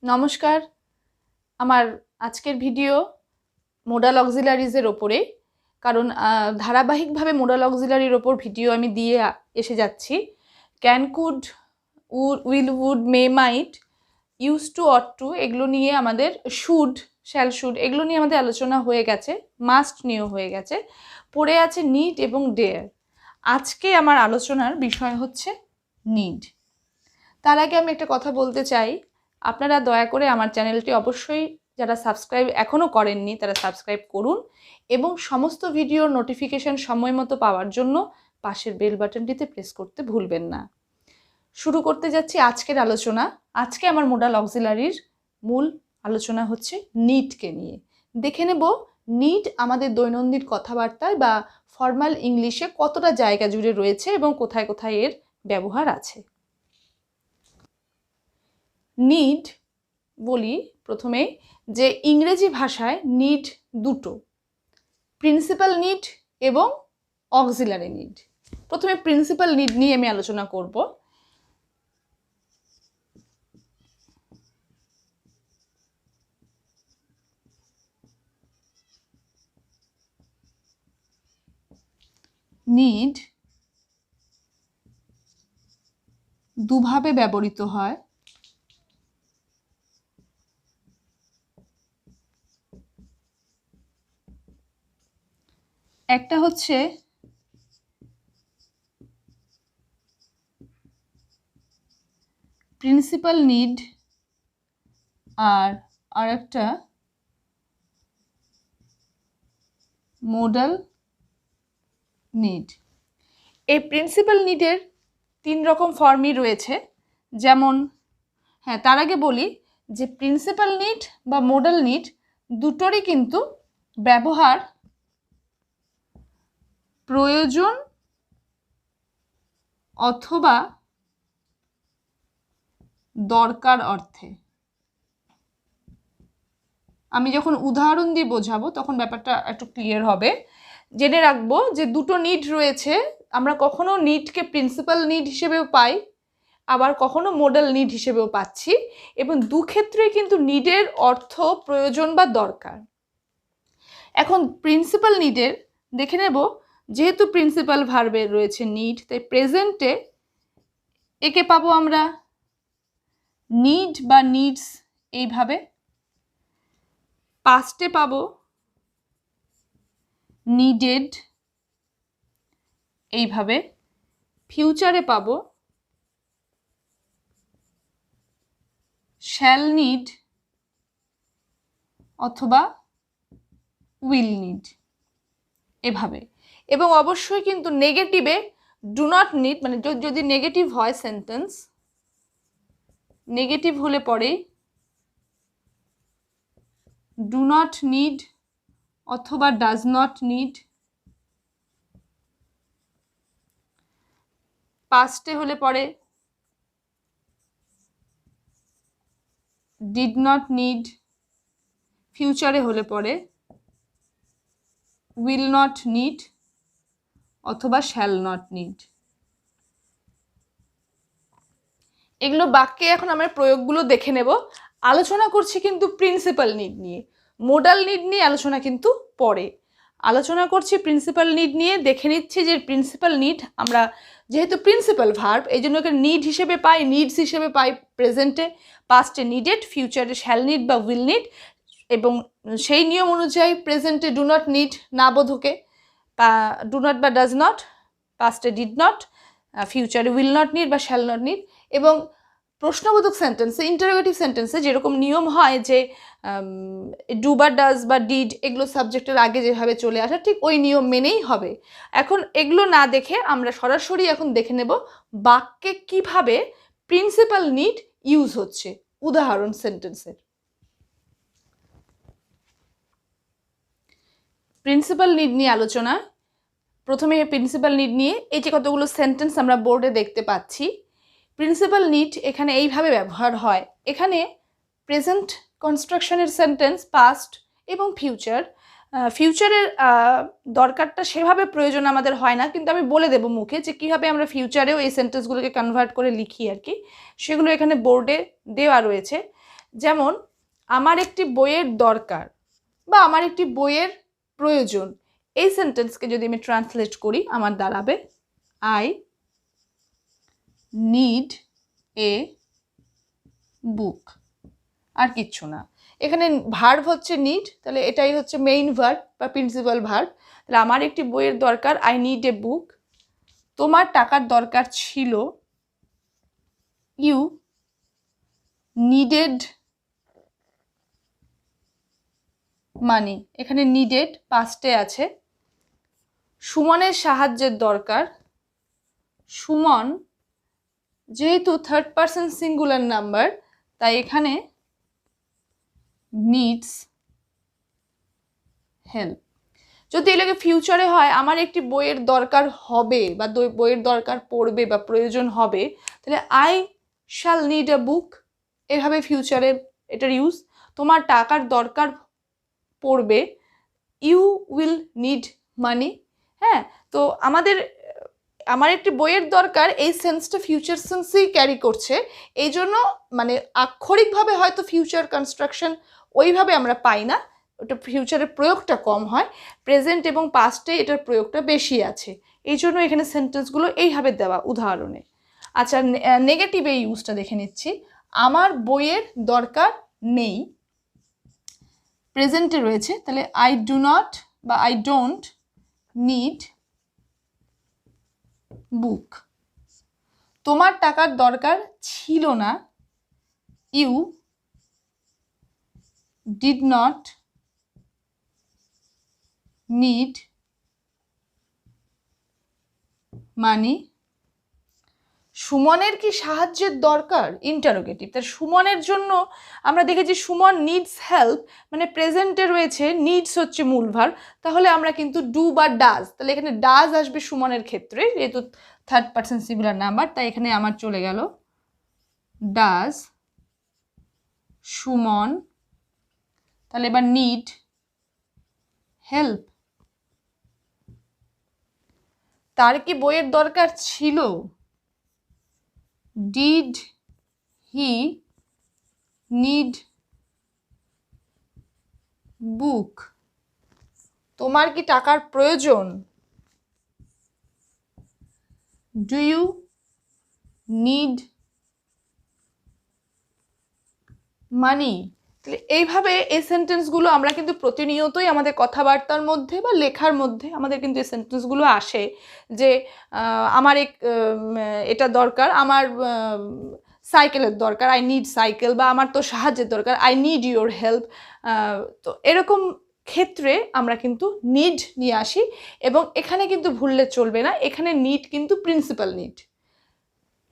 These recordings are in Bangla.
নমস্কার। আমার আজকের ভিডিও মোডাল অক্সিলারিজের ওপরে, কারণ ধারাবাহিকভাবে মোডাল অক্সিলারির ওপর ভিডিও আমি দিয়ে এসে যাচ্ছি। Can, could, will, would, may, might, use to, ought to, এগুলো নিয়ে আমাদের শুড, শ্যাল, শুড, এগুলো নিয়ে আমাদের আলোচনা হয়ে গেছে। মাস্ট নিয়েও হয়ে গেছে। পড়ে আছে নিড এবং ডেয়ার। আজকে আমার আলোচনার বিষয় হচ্ছে নিড। তার আগে আমি একটা কথা বলতে চাই, আপনারা দয়া করে আমার চ্যানেলটি অবশ্যই যারা সাবস্ক্রাইব এখনও করেননি তারা সাবস্ক্রাইব করুন এবং সমস্ত ভিডিওর নোটিফিকেশান সময় মতো পাওয়ার জন্য পাশের বেল বাটনটিতে প্রেস করতে ভুলবেন না। শুরু করতে যাচ্ছি আজকের আলোচনা। আজকে আমার মোডাল অক্সিলারির মূল আলোচনা হচ্ছে নিডকে নিয়ে। দেখে নেব নিড আমাদের দৈনন্দিন কথাবার্তায় বা ফর্মাল ইংলিশে কতটা জায়গা জুড়ে রয়েছে এবং কোথায় কোথায় এর ব্যবহার আছে। নিড বলি প্রথমে যে ইংরেজি ভাষায় নিড দুটো, প্রিন্সিপাল নিড এবং অক্সিলারি নিড। প্রথমে প্রিন্সিপাল নিড নিয়ে আমি আলোচনা করব। নিড দুভাবে ব্যবহৃত হয়। একটা হচ্ছে প্রিন্সিপাল নিড আর একটা মোডাল নিড। এই প্রিন্সিপাল নিডের 3 রকম ফর্মই রয়েছে। যেমন তার আগে বলি যে প্রিন্সিপাল নিড বা মোডাল নিড দুটোরই কিন্তু ব্যবহার প্রয়োজন অথবা দরকার অর্থে। আমি যখন উদাহরণ দিয়ে বোঝাবো তখন ব্যাপারটা একটু ক্লিয়ার হবে। জেনে রাখবো যে দুটো নিড রয়েছে। আমরা কখনো নিডকে প্রিন্সিপাল নিড হিসেবেও পাই, আবার কখনো মোডাল নিড হিসেবেও পাচ্ছি, এবং দুক্ষেত্রেই কিন্তু নিডের অর্থ প্রয়োজন বা দরকার। এখন প্রিন্সিপাল নিডের দেখে নেব। যেহেতু প্রিন্সিপাল ভার্বে রয়েছে নিড, তাই প্রেজেন্টে একে পাবো আমরা নিড বা নিডস এইভাবে, পাস্টে পাবো নিডেড এইভাবে, ফিউচারে পাবো শ্যাল নিড অথবা উইল নিড এভাবে। এবং অবশ্যই কিন্তু নেগেটিভে ডু নট নিড, মানে যদি নেগেটিভ হয় সেন্টেন্স, নেগেটিভ হলে পরে ডু নট নিড অথবা ডাজ নট নিড। পাস্টে হলে পরে ডিড নট নিড, ফিউচারে হলে পরে উইল নট নিড অথবা শ্যাল নট নিড। এগুলো বাক্যে এখন আমরা প্রয়োগগুলো দেখে নেব। আলোচনা করছি কিন্তু প্রিন্সিপাল নিড নিয়ে, মোডাল নিড নিয়ে আলোচনা কিন্তু পরে। আলোচনা করছি প্রিন্সিপাল নিড নিয়ে। দেখে নিচ্ছি যে প্রিন্সিপাল নিড আমরা যেহেতু প্রিন্সিপাল ভার্ব, এই জন্য ওকে নিড হিসেবে পাই, নিডস হিসেবে পাই প্রেজেন্টে, পাস্টে নিডেড, ফিউচারে শ্যাল নিড বা উইল নিড, এবং সেই নিয়ম অনুযায়ী প্রেজেন্টে ডু নট নিড না বোধকে, ডু নট বা ডাজ নট, পাস্টে ডিড নট, ফিউচারে উইল নট নিড বা শ্যাল নট নিড। এবং প্রশ্নবোধক সেন্টেন্সে, ইন্টারোগেটিভ সেন্টেন্সে যেরকম নিয়ম হয় যে ডু বা ডাজ বা ডিড এগুলো সাবজেক্টের আগে যেভাবে চলে আসা, ঠিক ওই নিয়ম মেনেই হবে। এখন এগুলো না দেখে আমরা সরাসরি এখন দেখে নেব বাক্যে কিভাবে প্রিন্সিপাল নিড ইউজ হচ্ছে উদাহরণ সেন্টেন্সের। প্রিন্সিপাল নিড নিয়ে আলোচনা। প্রথমে প্রিন্সিপাল নিড নিয়ে এই যে কতগুলো সেন্টেন্স আমরা বোর্ডে দেখতে পাচ্ছি, প্রিন্সিপাল নিড এখানে এইভাবে ব্যবহার হয়। এখানে প্রেজেন্ট কনস্ট্রাকশনের সেন্টেন্স, পাস্ট এবং ফিউচার। ফিউচারের দরকারটা সেভাবে প্রয়োজন আমাদের হয় না, কিন্তু আমি বলে দেবো মুখে যে কীভাবে আমরা ফিউচারেও এই সেন্টেন্সগুলোকে কনভার্ট করে লিখি আর কি, সেগুলো এখানে বোর্ডে দেওয়া রয়েছে। যেমন আমার একটি বইয়ের দরকার বা আমার একটি বইয়ের প্রয়োজন, এই সেন্টেন্সকে যদি আমি ট্রান্সলেট করি আমার দাঁড়াবে আই নিড এ বুক, আর কিচ্ছু না। এখানে ভার্ব হচ্ছে নিড, তাহলে এটাই হচ্ছে মেইন ভার্ব বা প্রিন্সিপাল ভার্ব। তাহলে আমার একটি বইয়ের দরকার, আই নিড এ বুক। তোমার টাকার দরকার ছিল, ইউ নিডেড মানি। এখানে নিডেড পাস্টে আছে। সুমনের সাহায্যের দরকার, সুমন যেহেতু থার্ড পারসন সিঙ্গুলার নাম্বার তাই এখানে নিডস হেল্প। যদি এটাকে ফিউচারে হয় আমার একটি বইয়ের দরকার হবে বা বইয়ের দরকার পড়বে বা প্রয়োজন হবে, তাহলে আই শ্যাল নিড আ বুক, এভাবে ফিউচারে এটার ইউজ। তোমার টাকার দরকার পড়বে, ইউ উইল নিড মানি। হ্যাঁ, তো আমার একটি বইয়ের দরকার এই সেন্সটা ফিউচার সেন্সেই ক্যারি করছে। এই জন্য মানে আক্ষরিকভাবে হয়তো ফিউচার কনস্ট্রাকশন ওইভাবে আমরা পাই না, ওটা ফিউচারের প্রয়োগটা কম হয়, প্রেজেন্ট এবং পাস্টে এটার প্রয়োগটা বেশি আছে। এই জন্য এখানে সেন্টেন্সগুলো এইভাবে দেওয়া উদাহরণে। আচ্ছা, নেগেটিভ এই ইউজটা দেখে নিচ্ছি। আমার বইয়ের দরকার নেই, প্রেজেন্টে রয়েছে, তাহলে আই ডু নট বা আই ডোন্ট নিড বুক। তোমার টাকার দরকার ছিল না, you did not need money. সুমনের কি সাহায্যের দরকার, ইন্টারোগেটিভ। তার সুমনের জন্য আমরা দেখেছি সুমন নিডস হেল্প, মানে প্রেজেন্টে রয়েছে, নিডস হচ্ছে মূল ভার্ব, তাহলে আমরা কিন্তু ডু বা ডাজ, তাহলে এখানে ডাজ আসবে সুমনের ক্ষেত্রে, যেহেতু থার্ড পারসন সিঙ্গুলার নাম্বার, তাই এখানে আমার চলে গেল ডাজ সুমন। তাহলে এবার নিড হেল্প, তার কি বইয়ের দরকার ছিল, ডিড হি নিড বুক। তোমার কি টাকার প্রয়োজন, ডু ইউ নিড মানি। তাহলে এইভাবে এই সেন্টেন্সগুলো আমরা কিন্তু প্রতিনিয়তই আমাদের কথাবার্তার মধ্যে বা লেখার মধ্যে আমাদের কিন্তু এই সেন্টেন্সগুলো আসে, যে আমার এটা দরকার, আমার সাইকেলের দরকার, আই নিড সাইকেল, বা আমার তো সাহায্যের দরকার, আই নিড ইউর হেল্প। তো এরকম ক্ষেত্রে আমরা কিন্তু নিড নিয়ে আসি, এবং এখানে কিন্তু ভুললে চলবে না, এখানে নিড কিন্তু প্রিন্সিপাল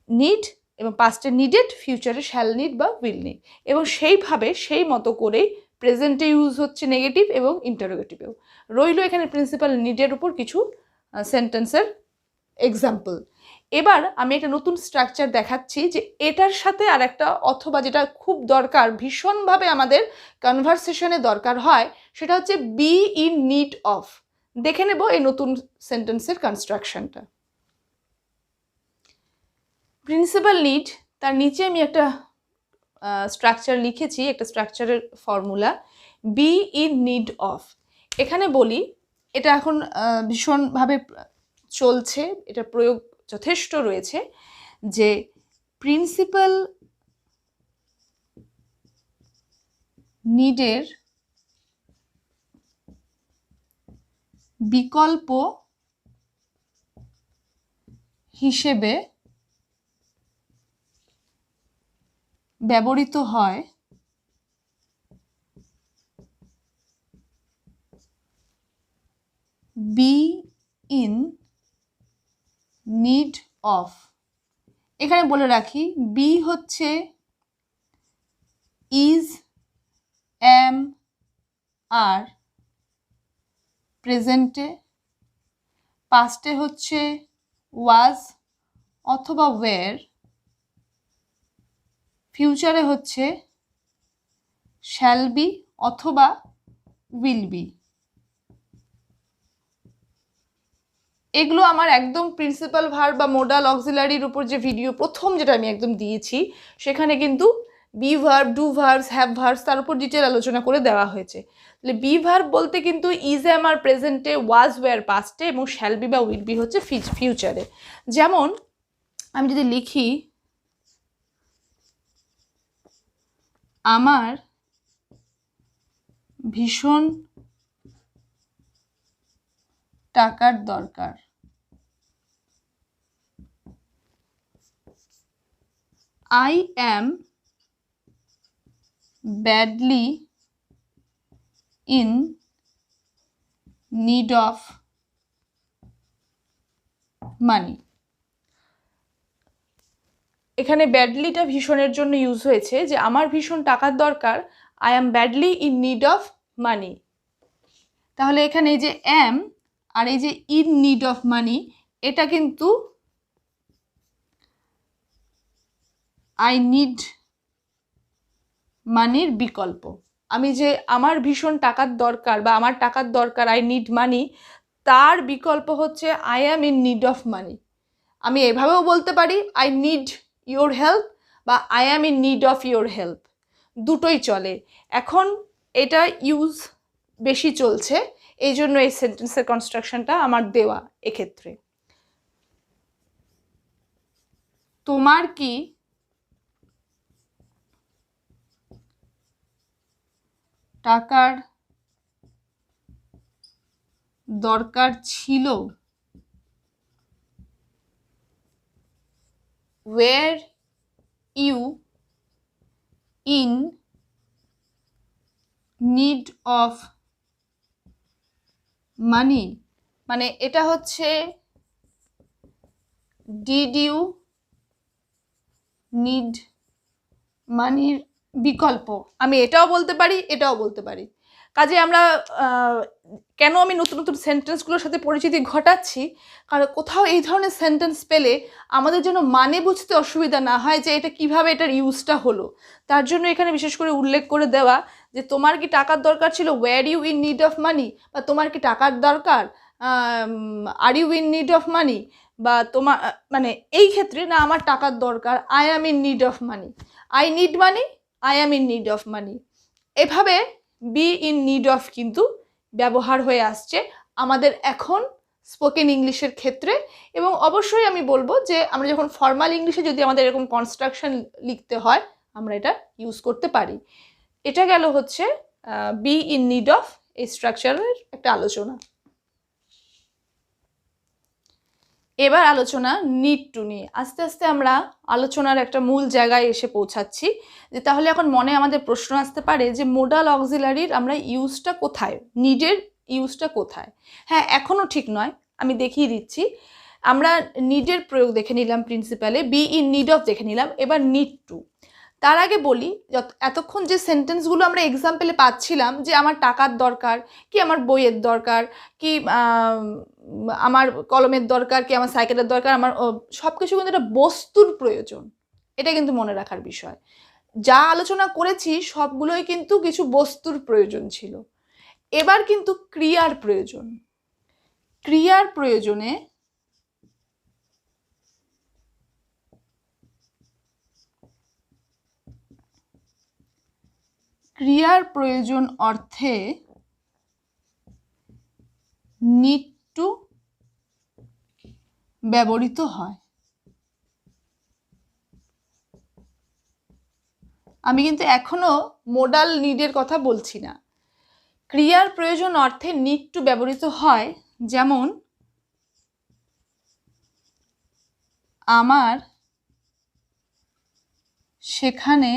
নিড এবং পাস্টে নিডেড, ফিউচারে শ্যাল নিড বা উইল নিড, এবং সেইভাবে সেই মতো করেই প্রেজেন্টে ইউজ হচ্ছে নেগেটিভ এবং ইন্টারোগেটিভেও। রইল এখানে প্রিন্সিপাল নিডের উপর কিছু সেন্টেন্সের এক্সাম্পল। এবার আমি একটা নতুন স্ট্রাকচার দেখাচ্ছি, যে এটার সাথে আর একটা অথবা যেটা খুব দরকার, ভীষণভাবে আমাদের কনভারসেশনে দরকার হয়, সেটা হচ্ছে বি ইন নিড অফ। দেখে নেব এই নতুন সেন্টেন্সের কনস্ট্রাকশনটা। প্রিন্সিপাল নিড, তার নিচে আমি একটা স্ট্রাকচার লিখেছি, একটা স্ট্রাকচারের formula, be in need of. এখানে বলি, এটা এখন ভীষণভাবে চলছে, এটা প্রয়োগ যথেষ্ট রয়েছে, যে প্রিন্সিপাল নিডের বিকল্প হিসেবে ব্যবহৃত হয় বি ইন নিড অফ। এখানে বলে রাখি, বি হচ্ছে ইজ, এম, আর প্রেজেন্টে, পাস্টে হচ্ছে ওয়াজ অথবা ওয়ের, ফিউচারে হচ্ছে শ্যাল বি অথবা উইল বি। এগুলো আমার একদম প্রিন্সিপাল ভার্ব বা মোডাল অক্সিলারির উপর যে ভিডিও প্রথম যেটা আমি একদম দিয়েছি, সেখানে কিন্তু be verb, do verbs, have verbs, তার উপর ডিটেল আলোচনা করে দেওয়া হয়েছে। তাহলে বি ভার্ব বলতে কিন্তু ইজ এম আর প্রেজেন্টে, ওয়াজ ওয়্যার পাস্টে, এবং শ্যাল বি বা উইল বি হচ্ছে ফিউচারে। যেমন আমি যদি লিখি আমার ভীষণ টাকার দরকার, I am badly in need of money. এখানে ব্যাডলিটা ভীষণের জন্য ইউজ হয়েছে, যে আমার ভীষণ টাকার দরকার, I am badly in need of মানি। তাহলে এখানে এই যে অ্যাম আর এই যে ইন নিড অফ মানি, এটা কিন্তু আই নিড মানির বিকল্প। আমি যে আমার ভীষণ টাকার দরকার বা আমার টাকার দরকার, আই নিড মানি, তার বিকল্প হচ্ছে I am in need of মানি। আমি এভাবেও বলতে পারি আই নিড ইয়োর হেল্প বা I am in need of your help, দুটোই চলে। এখন এটা ইউজ বেশি চলছে, এই জন্য এই সেন্টেন্সের কনস্ট্রাকশনটা আমার দেওয়া। এক্ষেত্রে তোমার কি টাকার দরকার ছিল, were you in need of money, মানে এটা হচ্ছে did you need মানির বিকল্প। আমি এটাও বলতে পারি, এটাও বলতে পারি। কাজে আমরা কেন আমি নতুন নতুন সেন্টেন্সগুলোর সাথে পরিচিতি ঘটাচ্ছি, কারণ কোথাও এই ধরনের সেন্টেন্স পেলে আমাদের যেন মানে বুঝতে অসুবিধা না হয় যে এটা কিভাবে এটার ইউজটা হলো, তার জন্য এখানে বিশেষ করে উল্লেখ করে দেওয়া যে তোমার কি টাকার দরকার ছিল, were you in need of money, বা তোমার কি টাকার দরকার, are you in need of money, বা তোমার মানে এই ক্ষেত্রে না আমার টাকার দরকার, I am in need of money, I need money, I am in need of money. এভাবে বি ইন নিড অফ কিন্তু ব্যবহার হয়ে আসছে আমাদের এখন স্পোকেন ইংলিশের ক্ষেত্রে। এবং অবশ্যই আমি বলবো যে আমরা যখন ফর্মাল ইংলিশে যদি আমাদের এরকম কনস্ট্রাকশন লিখতে হয়, আমরা এটা ইউজ করতে পারি। এটা গেল হচ্ছে বি ইন নিড অফ এই স্ট্রাকচারের একটা আলোচনা। এবার আলোচনা নিড টু নিয়ে। আস্তে আস্তে আমরা আলোচনার একটা মূল জায়গায় এসে পৌঁছাচ্ছি, যে তাহলে এখন মনে আমাদের প্রশ্ন আসতে পারে যে মোডাল অক্সিলারির আমরা ইউজটা কোথায়, নিডের ইউজটা কোথায়। হ্যাঁ, এখনও ঠিক নয়, আমি দেখিয়ে দিচ্ছি। আমরা নিডের প্রয়োগ দেখে নিলাম প্রিন্সিপালে, বি ইন নিড অফ দেখে নিলাম, এবার নিড টু। তার আগে বলি, এতক্ষণ যে সেন্টেন্সগুলো আমরা এক্সাম্পলে পাচ্ছিলাম, যে আমার টাকার দরকার, কি আমার বইয়ের দরকার, কি আমার কলমের দরকার, কি আমার সাইকেলের দরকার, আমার সব কিছু কিন্তু একটা বস্তুর প্রয়োজন। এটা কিন্তু মনে রাখার বিষয়। যা আলোচনা করেছি সবগুলোই কিন্তু কিছু বস্তুর প্রয়োজন ছিল। এবার কিন্তু ক্রিয়ার প্রয়োজন। ক্রিয়ার প্রয়োজনে ক্রিয়ার প্রয়োজন অর্থে নিড টু ব্যবহৃত হয়। আমি কিন্তু এখনো মোডাল নিডের কথা বলছি না। ক্রিয়ার প্রয়োজন অর্থে নিড টু ব্যবহৃত হয়, যেমন আমার সেখানে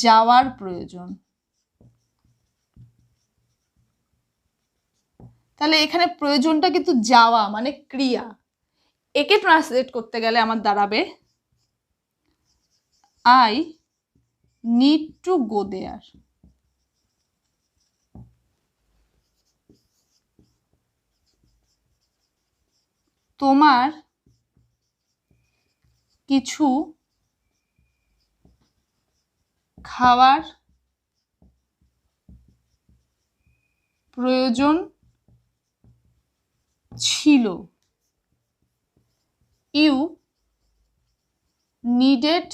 যাওয়ার প্রয়োজন। তাহলে এখানে প্রয়োজনটা কিন্তু যাওয়া মানে ক্রিয়া। একে ট্রান্সলেট করতে গেলে আমার দাঁড়াবে আই নিড টু গো দেয়ার। তোমার কিছু খাওয়ার প্রয়োজন ছিল, you needed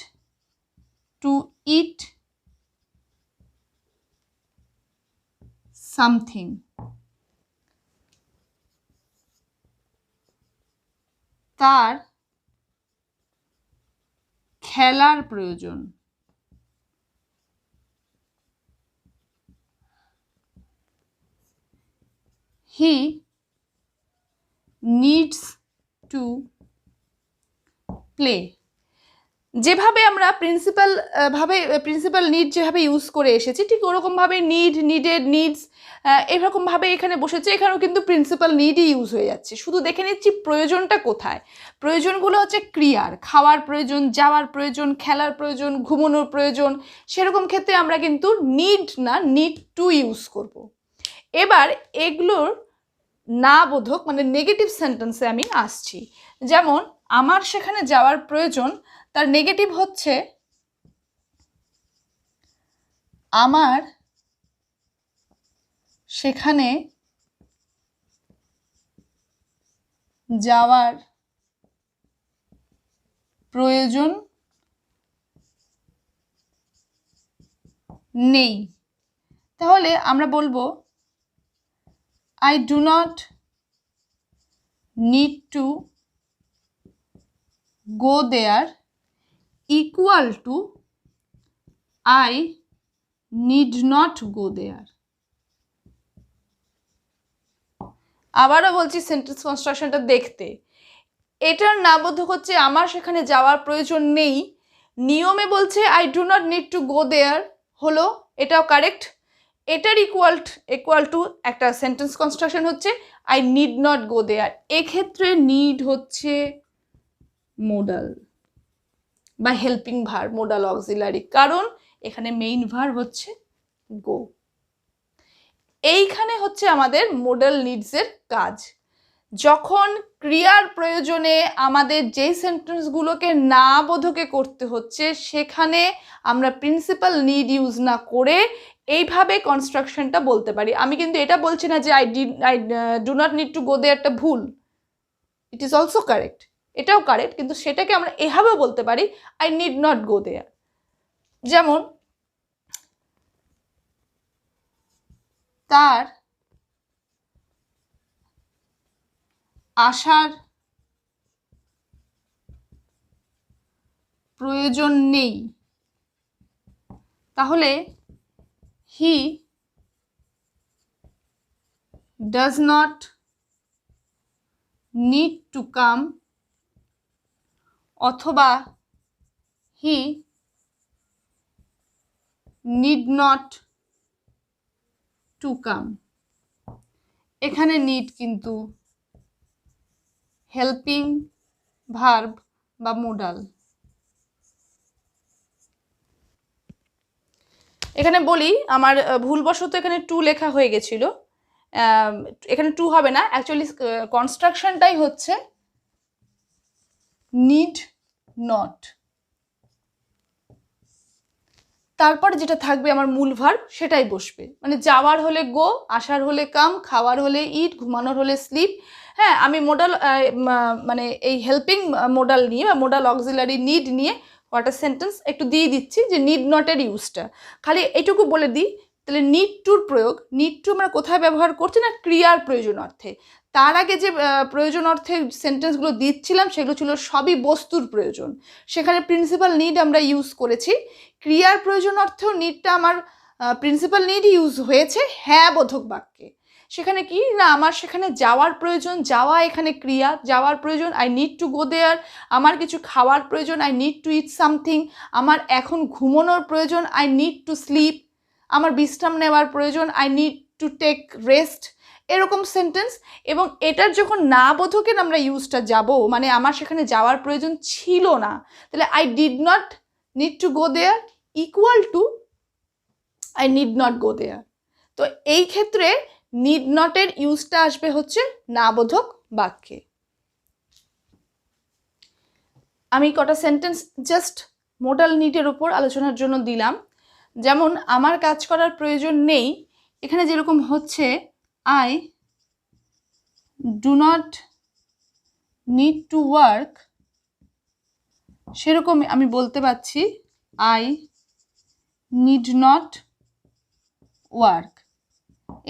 to eat something. তার খেলার প্রয়োজন। He needs to play. যেভাবে আমরা প্রিন্সিপাল নিড যেভাবে ইউজ করে এসেছি ঠিক ওরকমভাবে নিড, নিডেড, নিডস এরকমভাবে এখানে বসেছে, এখানেও কিন্তু প্রিন্সিপাল নিডই ইউজ হয়ে যাচ্ছে। শুধু দেখে নিচ্ছি প্রয়োজনটা কোথায়। প্রয়োজনগুলো হচ্ছে ক্রিয়ার, খাওয়ার প্রয়োজন, যাওয়ার প্রয়োজন, খেলার প্রয়োজন, ঘুমানোর প্রয়োজন। সেরকম ক্ষেত্রে আমরা কিন্তু নিড না নিড টু ইউজ করব। এবার এগুলোর না বোধক মানে নেগেটিভ সেন্টেন্সে আমি আসছি। যেমন আমার সেখানে যাওয়ার প্রয়োজন, তার নেগেটিভ হচ্ছে আমার সেখানে যাওয়ার প্রয়োজন নেই। তাহলে আমরা বলবো I do not need to go there equal to I need not go there. আবারও বলছি সেন্টেন্স কনস্ট্রাকশনটা দেখতে। এটার নাবোধক হচ্ছে আমার সেখানে যাওয়ার প্রয়োজন নেই, নিয়মে বলছে I do not need to go there, হলো এটাও কারেক্ট। এটার ইকুয়াল টু একটা সেন্টেন্স কনস্ট্রাকশন হচ্ছে I need not go there. এক্ষেত্রে নিড হচ্ছে মোডাল বা হেল্পিং ভার্ব, মোডাল অক্সিলারি, কারণ এখানে মেইন ভার্ব হচ্ছে গো। এইখানে হচ্ছে আমাদের মোডাল নিডসের কাজ। যখন ক্রিয়ার প্রয়োজনে আমাদের যেই সেন্টেন্সগুলোকে না বোধকে করতে হচ্ছে সেখানে আমরা প্রিন্সিপাল নিড ইউজ না করে এইভাবে কনস্ট্রাকশনটা বলতে পারি। আমি কিন্তু এটা বলছি না যে I do not need to go দেয়ারটা ভুল, ইট ইজ অলসো কারেক্ট, এটাও কারেক্ট, কিন্তু সেটাকে আমরা এভাবেও বলতে পারি I need not go there. যেমন তার আসার প্রয়োজন নেই। তাহলে he does not need to come, অথবা he need not to come. এখানে নিড কিন্তু হেল্পিং ভার্ব বা মোডাল। এখানে বলি আমার ভুলবশত এখানে টু লেখা হয়ে গেছিল, এখানে টু হবে না, অ্যাকচুয়ালি কনস্ট্রাকশনটাই হচ্ছে নিড নট। তারপর যেটা থাকবে আমার মূল ভার্ব সেটাই বসবে, মানে যাওয়ার হলে গো, আসার হলে কাম, খাওয়ার হলে ইট, ঘুমানোর হলে স্লিপ। হ্যাঁ, আমি মোডাল মানে এই হেল্পিং মোডাল নিয়ে বা মোডাল অক্সিলারি নিড নিয়ে কটা সেন্টেন্স একটু দিয়ে দিচ্ছি যে নিড নটের ইউজটা খালি এইটুকু বলে দিই। তাহলে নিড টুর প্রয়োগ, নিড টু আমরা কোথায় ব্যবহার করছি না ক্রিয়ার প্রয়োজন অর্থে। তার আগে যে প্রয়োজন অর্থে সেন্টেন্সগুলো দিচ্ছিলাম সেগুলো ছিল সবই বস্তুর প্রয়োজন, সেখানে প্রিন্সিপাল নিড আমরা ইউজ করেছি। ক্রিয়ার প্রয়োজন অর্থেও নিডটা আমার প্রিন্সিপাল নিডই ইউজ হয়েছে হ্যাঁ বোধক বাক্যে। সেখানে কি না আমার সেখানে যাওয়ার প্রয়োজন, যাওয়া এখানে ক্রিয়া, যাওয়ার প্রয়োজন আই নিড টু গো দেয়ার। আমার কিছু খাওয়ার প্রয়োজন I need two it something. আমার এখন ঘুমানোর প্রয়োজন আই নিড টু স্লিপ। আমার বিশ্রাম নেওয়ার প্রয়োজন I need to take rest. এরকম সেন্টেন্স। এবং এটার যখন না বোধকের আমরা ইউজটা যাব, মানে আমার সেখানে যাওয়ার প্রয়োজন ছিল না, তাহলে I did not need to go there equal to I need not go there. তো এই ক্ষেত্রে নিড নটের ইউজটা আসবে হচ্ছে না বোধক বাক্যে। আমি কটা সেন্টেন্স জাস্ট মোডাল নিডের উপর আলোচনার জন্য দিলাম। যেমন আমার কাজ করার প্রয়োজন নেই, এখানে যেরকম হচ্ছে I do not need to work সেরকম আমি বলতে পারছি আই নিড নট ওয়ার্ক।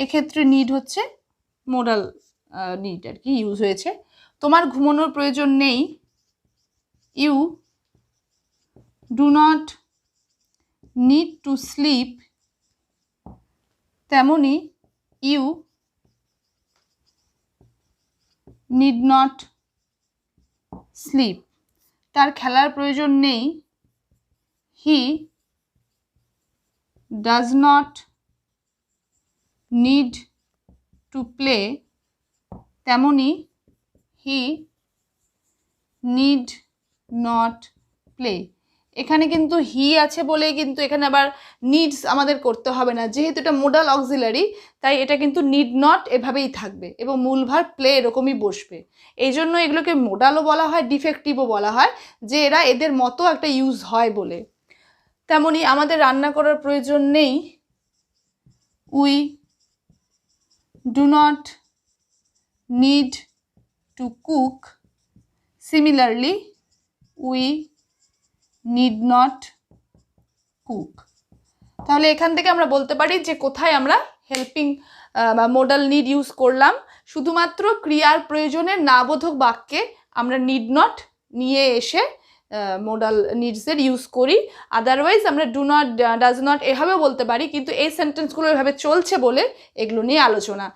এক্ষেত্রে নিড হচ্ছে মোডাল নিড আর কি ইউজ হয়েছে। তোমার ঘুমানোর প্রয়োজন নেই, you do not need to sleep, তেমনি ইউ নিড নট স্লিপ। তার খেলার প্রয়োজন নেই, he does not need to play, তেমনি হি নিড নট প্লে। এখানে কিন্তু হি আছে বলে কিন্তু এখানে আবার নিডস আমাদের করতে হবে না, যেহেতু এটা মোডাল অক্সিলারি তাই এটা কিন্তু নিড নট এভাবেই থাকবে এবং মূল ভার্ব প্লে এরকমই বসবে। এই জন্য এগুলোকে মোডালও বলা হয়, ডিফেক্টিভও বলা হয়, যে এরা এদের মতো একটা ইউজ হয় বলে। তেমনি আমাদের রান্না করার প্রয়োজন নেই, we do not need to cook, similarly we need not cook. তাহলে এখান থেকে আমরা বলতে পারি যে কোথায় আমরা হেল্পিং বা মোডাল নিড ইউজ করলাম। শুধুমাত্র ক্রিয়ার প্রয়োজনে নাবোধক বাক্যে আমরা নিড নট নিয়ে এসে মোডাল নিডসের ইউজ করি। আদারওয়াইজ আমরা ডু নট, ডাজ নট এভাবেও বলতে পারি, কিন্তু এই সেন্টেন্সগুলো এভাবে চলছে বলে এগুলো নিয়ে আলোচনা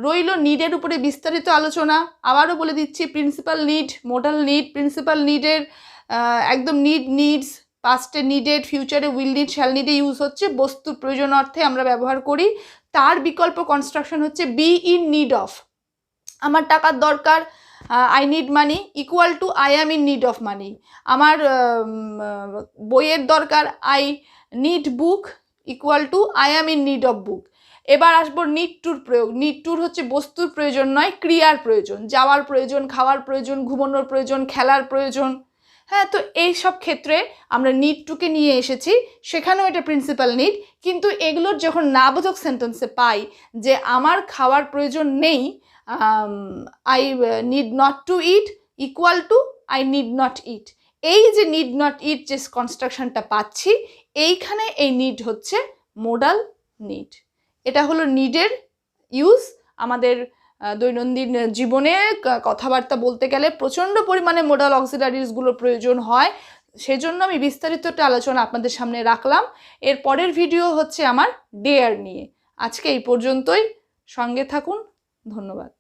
রইল। নিডের উপরে বিস্তারিত আলোচনা আবারও বলে দিচ্ছি, principal need, modal need, principal নিডের একদম নিডস পাস্টে নিডেড, ফিউচারে উইল নিড, শ্যাল নিডে ইউজ হচ্ছে, বস্তুর প্রয়োজন অর্থে আমরা ব্যবহার করি। তার বিকল্প কনস্ট্রাকশন হচ্ছে বি ইন নিড অফ। আমার টাকার দরকার, I need money, equal to I am in need of মানি। আমার বইয়ের দরকার, I need book, equal to I am in need of book. এবার আসবো নিড টুর প্রয়োগ। নিড টুর হচ্ছে বস্তুর প্রয়োজন নয়, ক্রিয়ার প্রয়োজন, যাওয়ার প্রয়োজন, খাওয়ার প্রয়োজন, ঘুমানোর প্রয়োজন, খেলার প্রয়োজন। হ্যাঁ, তো এই সব ক্ষেত্রে আমরা নিড টুকে নিয়ে এসেছি, সেখানেও এটা প্রিন্সিপাল নিড। কিন্তু এগুলোর যখন নাবোধক সেন্টেন্সে পাই যে আমার খাওয়ার প্রয়োজন নেই, I need not to eat, equal to I need not eat, এই যে নিড নট ইট যে কনস্ট্রাকশনটা পাচ্ছি, এইখানে এই নিড হচ্ছে মোডাল নিড। এটা হলো নিডের ইউজ। আমাদের দৈনন্দিন জীবনে কথাবার্তা বলতে গেলে প্রচণ্ড পরিমাণে মোডাল অক্সিলারিজগুলোর প্রয়োজন হয়, সেজন্য আমি বিস্তারিত একটা আলোচনা আপনাদের সামনে রাখলাম। এর পরের ভিডিও হচ্ছে আমার ডেয়ার নিয়ে। আজকে এই পর্যন্তই, সঙ্গে থাকুন, ধন্যবাদ।